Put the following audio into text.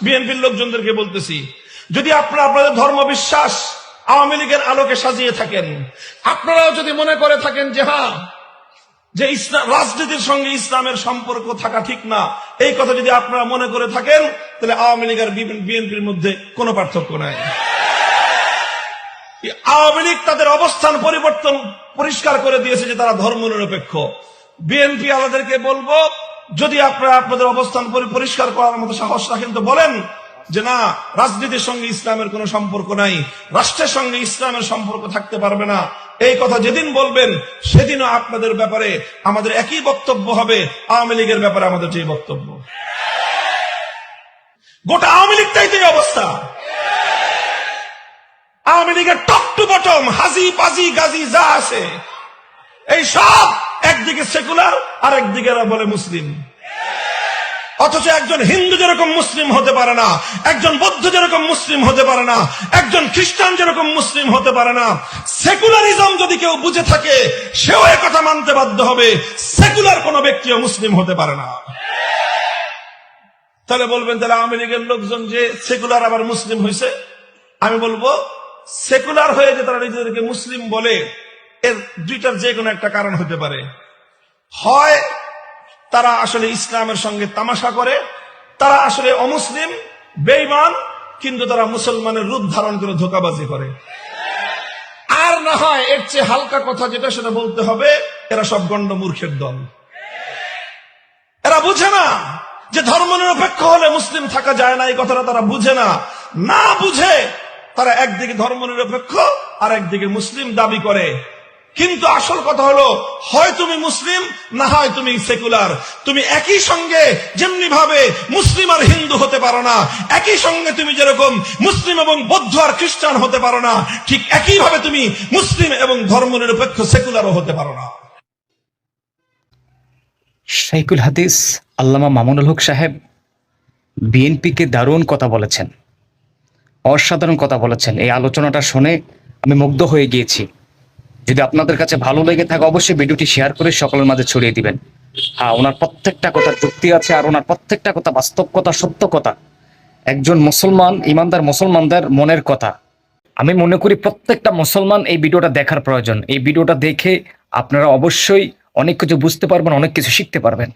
বিএনপির লোকজনদেরকে বলতেছি, যদি আপনারা আপনাদের ধর্ম বিশ্বাস আওয়ামী লীগের আলোকে সাজিয়ে থাকেন, আপনারাও যদি মনে করে থাকেন যে হ্যাঁ, যে ইসলাম রাজনীতির সঙ্গে ইসলামের সম্পর্ক থাকা ঠিক না, এই কথা যদি আপনারা মনে করে থাকেন, তাহলে আওয়ামী লীগ আর বিএনপির মধ্যে কোনো পার্থক্য নাই। আওয়ামী লীগ তাদের অবস্থান পরিবর্তন পরিষ্কার করে দিয়েছে যে তারা ধর্মনিরপেক্ষ। বিএনপি আমাদেরকে বলবো, যদি আপনারা আপনাদের অবস্থান পরিষ্কার করার মতো সাহস রাখেন তো বলেন যে না, রাজনীতির সঙ্গে ইসলামের কোনো সম্পর্ক নাই, রাষ্ট্রের সঙ্গে ইসলামের সম্পর্ক থাকতে পারবে না। এই কথা যেদিন বলবেন সেদিনও আপনাদের ব্যাপারে আমাদের একই বক্তব্য হবে, আওয়ামী লীগের ব্যাপারে আমাদের যে বক্তব্য। গোটা আওয়ামী লীগটাই তো এই অবস্থা। আওয়ামী লীগের টপ টু বটম হাজি পাজি গাজী যা আছে, এই সব একদিকে সেকুলার আর একদিকে বলে মুসলিম। অথচ একজন হিন্দু যেরকম মুসলিম হতে পারে না, একজন বৌদ্ধ যেরকম মুসলিম হতে পারে না, একজন খ্রিস্টান যেরকম মুসলিম হতে পারে না। সেকুলারিজম যদি কেউ বুঝে থাকে, সেও একথা মানতে বাধ্য হবে, সেকুলার কোন ব্যক্তিও মুসলিম হতে পারে না। তাহলে বলবেন, তাহলে আওয়ামী লীগের লোকজন যে সেকুলার আবার মুসলিম হয়েছে। আমি বলবো, সেকুলার হয়ে যে তারা নিজেদেরকে মুসলিম বলে, এর দুইটার যে কোনো একটা কারণ হতে পারে। হয় তারা আসলে ইসলামের সঙ্গে তামাশা করে, তারা আসলে অমুসলিম বেঈমান, কিন্তু তারা মুসলমানের রূপ ধারণ করে ধোঁকাবাজি করে। আর না হয় এর চেয়ে হালকা কথা যেটা সেটা বলতে হবে, এরা সব গণ্ড মূর্খের দল। এরা বুঝে না যে ধর্মনিরপেক্ষ হলে মুসলিম থাকা যায় না, এই কথাটা তারা বুঝে না। না বুঝে তারা একদিকে ধর্মনিরপেক্ষ আর একদিকে মুসলিম দাবি করে। কিন্তু আসল কথা হলো, হয় তুমি মুসলিম, না হয় তুমি সেকুলার। তুমি একই সঙ্গে যেমনি ভাবে মুসলিম আর হিন্দু হতে পারো না, একই সঙ্গে তুমি যেরকম মুসলিম এবং বৌদ্ধ আর খ্রিস্টান হতে পারো না, ঠিক একই ভাবে তুমি মুসলিম এবং ধর্মনিরপেক্ষ সেকুলারও হতে পারো না। শাইখুল হাদিস আল্লামা মামুনুল হক সাহেব বিএনপিকে দারুণ কথা বলেছেন, অসাধারণ কথা বলেছেন। এই আলোচনাটা শুনে আমি মুগ্ধ হয়ে গিয়েছি। যদি আপনাদের কাছে ভালো লেগে থাকে, অবশ্যই ভিডিওটি শেয়ার করে সকলের মাঝে ছড়িয়ে দিবেন। হ্যাঁ, ওনার প্রত্যেকটা কথা যুক্তি আছে, আর ওনার প্রত্যেকটা কথা বাস্তব কথা, সত্য কথা, একজন মুসলমান ইমানদার মুসলমানদের মনের কথা। আমি মনে করি প্রত্যেকটা মুসলমান এই ভিডিওটা দেখার প্রয়োজন। এই ভিডিওটা দেখে আপনারা অবশ্যই অনেক কিছু বুঝতে পারবেন, অনেক কিছু শিখতে পারবেন।